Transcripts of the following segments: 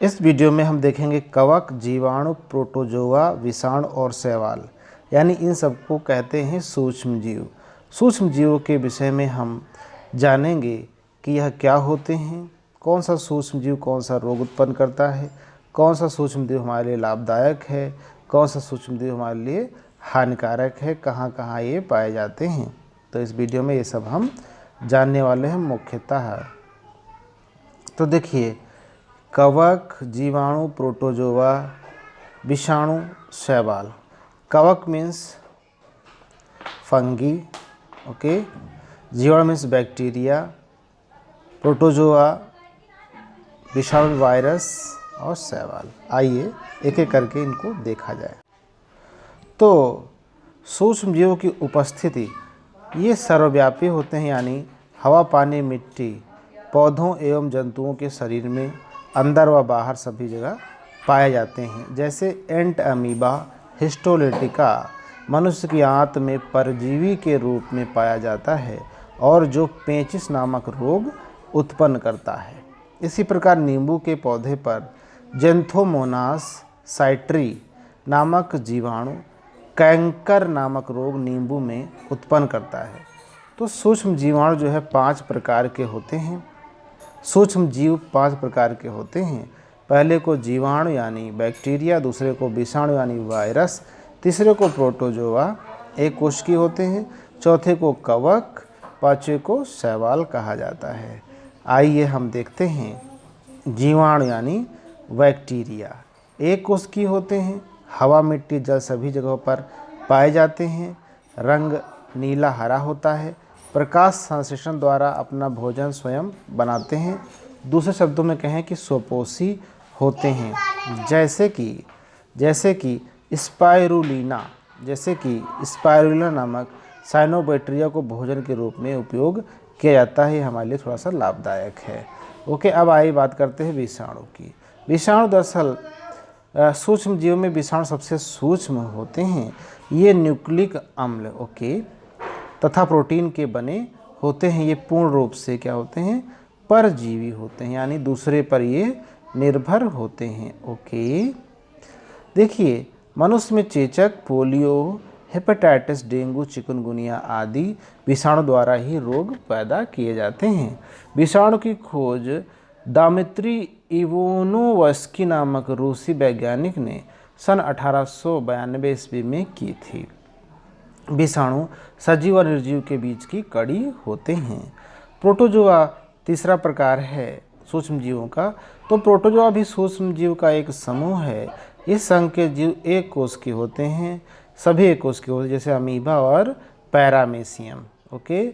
इस वीडियो में हम देखेंगे कवक, जीवाणु, प्रोटोजोआ, विषाणु और शैवाल, यानी इन सबको कहते हैं सूक्ष्म जीव। सूक्ष्म जीवों के विषय में हम जानेंगे कि यह क्या होते हैं, कौन सा सूक्ष्म जीव कौन सा रोग उत्पन्न करता है, कौन सा सूक्ष्म जीव हमारे लिए लाभदायक है, कौन सा सूक्ष्म जीव हमारे लिए हानिकारक है, कहाँ कहाँ ये पाए जाते हैं। तो इस वीडियो में ये सब हम जानने वाले हैं मुख्यतः। तो देखिए, कवक, जीवाणु, प्रोटोजोआ, विषाणु, शैवाल। कवक मीन्स फंगी, ओके। जीवाणु मीन्स बैक्टीरिया, प्रोटोजोआ विषाणु वायरस और शैवाल। आइए एक एक करके इनको देखा जाए। तो सूक्ष्म जीवों की उपस्थिति ये सर्वव्यापी होते हैं, यानी हवा, पानी, मिट्टी, पौधों एवं जंतुओं के शरीर में अंदर व बाहर सभी जगह पाए जाते हैं। जैसे एंट अमीबा हिस्टोलिटिका मनुष्य की आंत में परजीवी के रूप में पाया जाता है और जो पेचिश नामक रोग उत्पन्न करता है। इसी प्रकार नींबू के पौधे पर जेंथोमोनास साइट्री नामक जीवाणु कैंकर नामक रोग नींबू में उत्पन्न करता है। तो सूक्ष्म जीवाणु जो है 5 प्रकार के होते हैं। सूक्ष्म जीव 5 प्रकार के होते हैं। पहले को जीवाणु यानी बैक्टीरिया, दूसरे को विषाणु यानी वायरस, तीसरे को प्रोटोजोआ एक कोशिकीय होते हैं, चौथे को कवक, पांचवे को शैवाल कहा जाता है। आइए हम देखते हैं। जीवाणु यानी बैक्टीरिया एक कोशिकीय होते हैं, हवा, मिट्टी, जल सभी जगहों पर पाए जाते हैं। रंग नीला हरा होता है। प्रकाश संश्लेषण द्वारा अपना भोजन स्वयं बनाते हैं। दूसरे शब्दों में कहें कि स्वपोषी होते हैं। जैसे कि स्पाइरुलिना नामक साइनोबैक्टीरिया को भोजन के रूप में उपयोग किया जाता है। हमारे लिए थोड़ा सा लाभदायक है। ओके, अब आइए बात करते हैं विषाणु की। विषाणु दरअसल सूक्ष्म जीवों में विषाणु सबसे सूक्ष्म होते हैं। ये न्यूक्लिक अम्ल तथा प्रोटीन के बने होते हैं। ये पूर्ण रूप से क्या होते हैं? परजीवी होते हैं, यानी दूसरे पर ये निर्भर होते हैं। ओके, देखिए, मनुष्य में चेचक, पोलियो, हेपेटाइटिस, डेंगू, चिकनगुनिया आदि विषाणु द्वारा ही रोग पैदा किए जाते हैं। विषाणु की खोज दामित्री इवोनोवस्की नामक रूसी वैज्ञानिक ने सन 1892 ईस्वी में की थी। विषाणु सजीव और निर्जीव के बीच की कड़ी होते हैं। प्रोटोजोआ तीसरा प्रकार है सूक्ष्म जीवों का। तो प्रोटोजोआ भी सूक्ष्म जीव का एक समूह है। इस संघ के जीव एक कोश के होते हैं, सभी एक कोश के होते हैं, जैसे अमीबा और पैरामेसियम। ओके,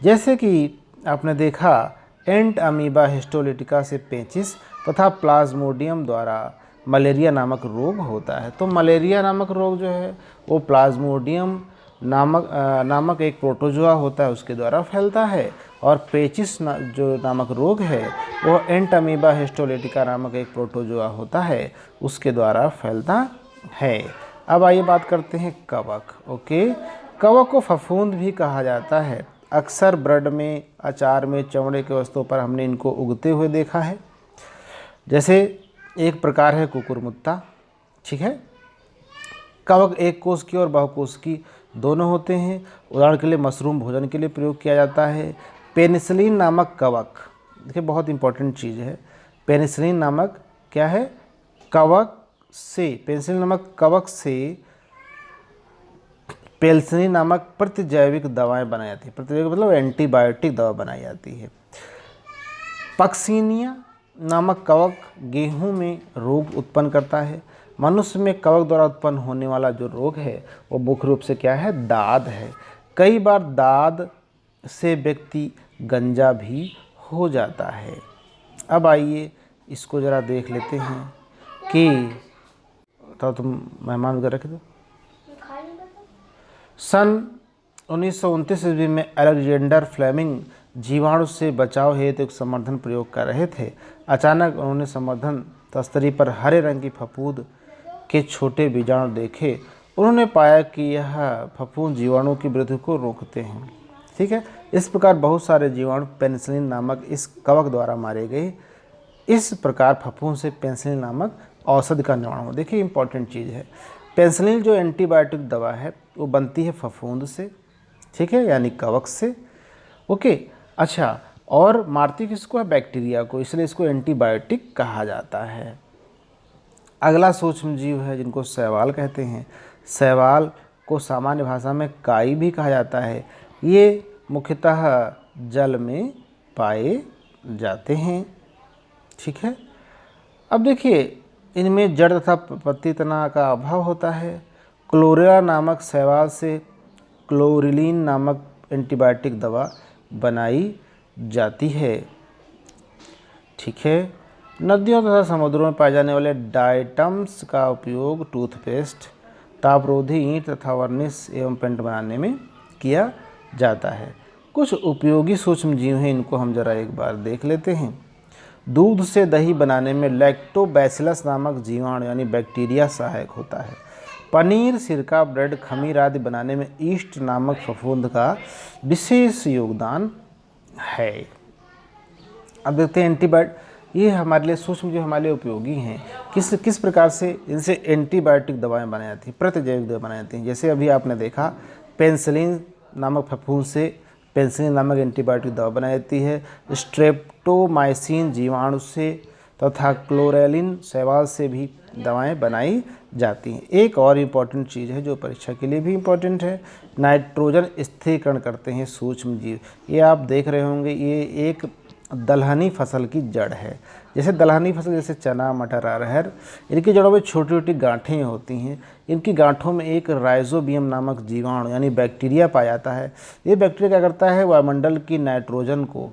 जैसे कि आपने देखा एंट अमीबा हिस्टोलिटिका से पेचिश तथा प्लाज्मोडियम द्वारा मलेरिया नामक रोग होता है। तो मलेरिया नामक रोग जो है वो प्लाज्मोडियम नामक एक प्रोटोजोआ होता है, उसके द्वारा फैलता है। और पेचिश जो नामक रोग है वो एंट अमीबा हिस्टोलिटिका नामक एक प्रोटोजोआ होता है, उसके द्वारा फैलता है। अब आइए बात करते हैं कवक। ओके, कवक को फफूंद भी कहा जाता है। अक्सर ब्रेड में, अचार में, चमड़े के वस्तुओं पर हमने इनको उगते हुए देखा है। जैसे एक प्रकार है कुकुरमुत्ता, ठीक है। कवक एक कोशिकीय और बहुकोशिकीय दोनों होते हैं। उदाहरण के लिए मशरूम भोजन के लिए प्रयोग किया जाता है। पेनिसिलिन नामक कवक, देखिए बहुत इंपॉर्टेंट चीज़ है। पेनिसिलिन नामक क्या है? कवक से, पेनिसिलिन नामक कवक से पेनिसिलिन नामक प्रतिजैविक दवाएं बनाई जाती है। प्रतिजैविक मतलब एंटीबायोटिक दवा बनाई जाती है। पक्सिनिया नामक कवक गेहूं में रोग उत्पन्न करता है। मनुष्य में कवक द्वारा उत्पन्न होने वाला जो रोग है वो मुख्य रूप से क्या है? दाद है। कई बार दाद से व्यक्ति गंजा भी हो जाता है। अब आइए इसको ज़रा देख लेते हैं कि तो तुम मेहमान वगैरह रख दो। सन 1929 ईस्वी में अलेक्जेंडर फ्लेमिंग जीवाणु से बचाव हेतु एक संवर्धन प्रयोग कर रहे थे। अचानक उन्होंने संवर्धन तस्तरी पर हरे रंग की फफूंद के छोटे बीजाणु देखे। उन्होंने पाया कि यह फफूंद जीवाणु की वृद्धि को रोकते हैं। ठीक है, इस प्रकार बहुत सारे जीवाणु पेनिसिलिन नामक इस कवक द्वारा मारे गए। इस प्रकार फफूंद से पेनिसिलिन नामक औषधि का निर्माण हो। देखिए इंपॉर्टेंट चीज़ है, पेनिसिलिन जो एंटीबायोटिक दवा है वो बनती है फफूंद से, ठीक है, यानी कवक से। ओके, अच्छा, और मारती किसको है? बैक्टीरिया को, इसलिए इसको एंटीबायोटिक कहा जाता है। अगला सूक्ष्म जीव है जिनको शैवाल कहते हैं। शैवाल को सामान्य भाषा में काई भी कहा जाता है। ये मुख्यतः जल में पाए जाते हैं, ठीक है। अब देखिए इनमें जड़ तथा पत्ती तना का अभाव होता है। क्लोरेला नामक शैवाल से क्लोरिलीन नामक एंटीबायोटिक दवा बनाई जाती है, ठीक है। नदियों तथा समुद्रों में पाए जाने वाले डाइटम्स का उपयोग टूथपेस्ट, तापरोधी ईंट तथा वर्निश एवं पेंट बनाने में किया जाता है। कुछ उपयोगी सूक्ष्म जीव हैं, इनको हम जरा एक बार देख लेते हैं। दूध से दही बनाने में लैक्टोबैसिलस नामक जीवाणु यानी बैक्टीरिया सहायक होता है। पनीर, सिरका, ब्रेड, खमीर आदि बनाने में ईस्ट नामक फफूंद का विशेष योगदान है। अब देखते हैं एंटीबायोटिक, ये हमारे लिए सूक्ष्म जो हमारे लिए उपयोगी हैं, किस प्रकार से इनसे एंटीबायोटिक दवाएं बनाई जाती हैं, प्रतिजैविक दवाएं बनाई जाती हैं। जैसे अभी आपने देखा पेनिसिलिन नामक फफूंद से पेनिसिलिन नामक एंटीबायोटिक दवा बनाई जाती है। स्ट्रेप्टोमाइसिन जीवाणु से तथा क्लोरेलिन शैवाल से भी दवाएं बनाई जाती हैं। एक और इम्पॉर्टेंट चीज़ है जो परीक्षा के लिए भी इम्पॉर्टेंट है, नाइट्रोजन स्थिरीकरण करते हैं सूक्ष्म जीव। ये आप देख रहे होंगे, ये एक दलहनी फसल की जड़ है। जैसे दलहनी फसल जैसे चना, मटर, अरहर, इनकी जड़ों में छोटी छोटी गांठें होती हैं। इनकी गांठों में एक राइजोबियम नामक जीवाणु यानी बैक्टीरिया पाया जाता है। ये बैक्टीरिया क्या करता है? वायुमंडल की नाइट्रोजन को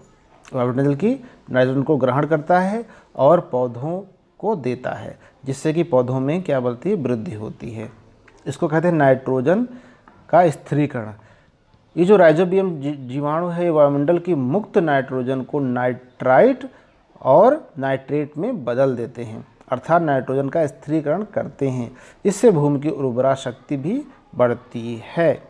ग्रहण करता है और पौधों को देता है, जिससे कि पौधों में क्या बढ़ती है? वृद्धि होती है। इसको कहते हैं नाइट्रोजन का स्थिरीकरण। ये जो राइजोबियम जीवाणु है वायुमंडल की मुक्त नाइट्रोजन को नाइट्राइट और नाइट्रेट में बदल देते हैं, अर्थात नाइट्रोजन का स्थिरीकरण करते हैं। इससे भूमि की उर्वरा शक्ति भी बढ़ती है।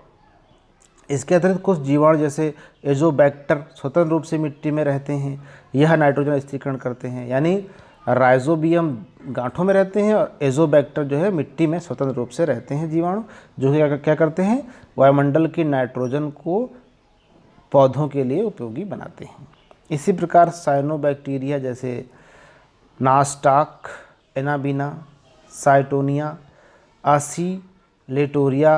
इसके अतिरिक्त कुछ जीवाणु जैसे एजोबैक्टर स्वतंत्र रूप से मिट्टी में रहते हैं, यह नाइट्रोजन स्थिरीकरण करते हैं। यानी राइजोबियम गांठों में रहते हैं और एजोबैक्टर जो है मिट्टी में स्वतंत्र रूप से रहते हैं जीवाणु, जो क्या करते हैं? वायुमंडल की नाइट्रोजन को पौधों के लिए उपयोगी बनाते हैं। इसी प्रकार साइनोबैक्टीरिया जैसे नास्टाक, एनाबिना, साइटोनिया, आसिलेटोरिया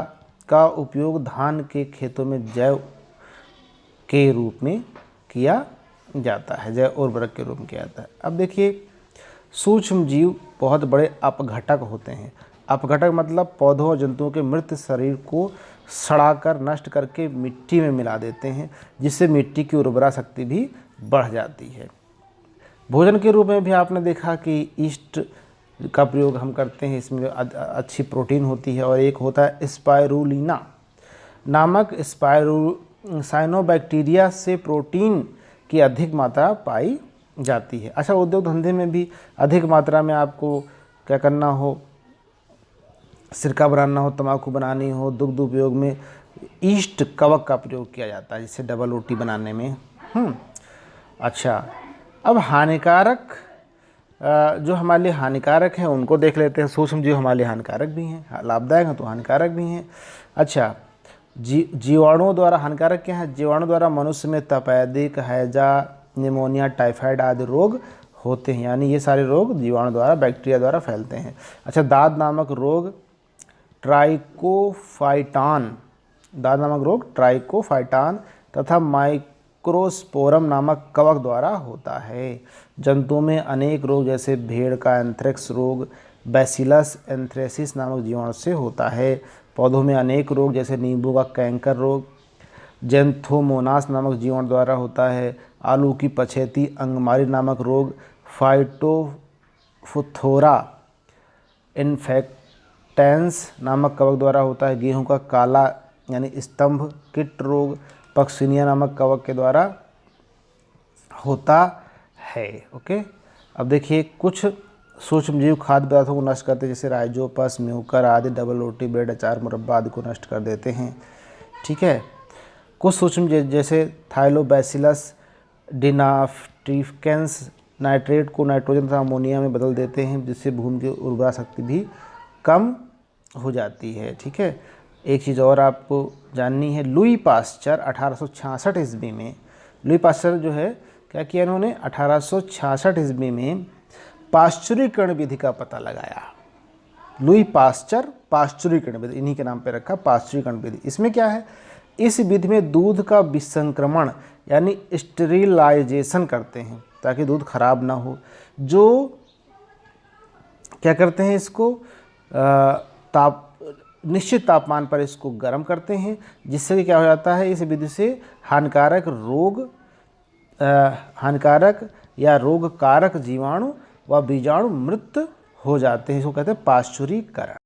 का उपयोग धान के खेतों में जैव के रूप में किया जाता है, जैव उर्वरक के रूप में किया जाता है। अब देखिए सूक्ष्म जीव बहुत बड़े अपघटक होते हैं। अपघटक मतलब पौधों और जंतुओं के मृत शरीर को सड़ाकर नष्ट करके मिट्टी में मिला देते हैं, जिससे मिट्टी की उर्वरा शक्ति भी बढ़ जाती है। भोजन के रूप में भी आपने देखा कि ईस्ट का प्रयोग हम करते हैं, इसमें अच्छी प्रोटीन होती है। और एक होता है स्पाइरुलिना नामक साइनोबैक्टीरिया से प्रोटीन की अधिक मात्रा पाई जाती है। अच्छा, उद्योग धंधे में भी अधिक मात्रा में आपको क्या करना हो? सिरका बनाना हो, तंबाकू बनानी हो, दुग्ध उपयोग में ईस्ट कवक का प्रयोग किया जाता है, जिससे डबल रोटी बनाने में। अच्छा, अब हानिकारक जो हमारे लिए हानिकारक हैं उनको देख लेते हैं। सूक्ष्म जीव हमारे लिए हानिकारक भी हैं, लाभदायक हैं तो हानिकारक भी हैं। अच्छा, जीवाणुओं द्वारा हानिकारक क्या है? जीवाणु द्वारा मनुष्य में तपेदिक, हैजा, निमोनिया, टाइफाइड आदि रोग होते हैं। यानी ये सारे रोग जीवाणु द्वारा, बैक्टीरिया द्वारा फैलते हैं। अच्छा, दाद नामक रोग ट्राइकोफाइटान तथा माइक्रोस्पोरम नामक कवक द्वारा होता है। जंतुओं में अनेक रोग जैसे भेड़ का एंथ्रेक्स रोग बैसिलस एंथ्रेसिस नामक जीवाणु से होता है। पौधों में अनेक रोग जैसे नींबू का कैंकर रोग जेंथोमोनास नामक जीवाणु द्वारा होता है। आलू की पछेती अंगमारी नामक रोग फाइटोफथोरा इन्फेक्टेंस नामक कवक द्वारा होता है। गेहूं का काला यानी स्तंभ कीट रोग पक्सिनिया नामक कवक के द्वारा होता है। ओके, अब देखिए कुछ सूक्ष्मजीव खाद्य पदार्थों को नष्ट करते हैं, जैसे राइजोपस, म्यूकर आदि डबल रोटी, ब्रेड, अचार, मुरब्बा आदि को नष्ट कर देते हैं। ठीक है, कुछ सूक्ष्म जैसे थाइलोबैसिलस डिनाफ्टिकेंस नाइट्रेट को नाइट्रोजन तथा अमोनिया में बदल देते हैं, जिससे भूमि की उर्वरा शक्ति भी कम हो जाती है। ठीक है, एक चीज़ और आपको जाननी है, लुई पास्चर 1866 ईस्वी में, लुई पास्चर जो है क्या किया इन्होंने, 1866 ईस्वी में पाश्चुरीकरण विधि का पता लगाया। लुई पास्चर पाश्चुरीकरण विधि, इन्हीं के नाम पे रखा पाश्चुरीकरण विधि। इसमें क्या है, इस विधि में दूध का विसंक्रमण यानी स्टेरिलाइजेशन करते हैं ताकि दूध खराब ना हो। जो क्या करते हैं, इसको निश्चित तापमान पर इसको गर्म करते हैं, जिससे कि क्या हो जाता है, इस विधि से हानिकारक या रोगकारक जीवाणु व बीजाणु मृत हो जाते हैं। इसको कहते हैं पाश्चुरीकरण।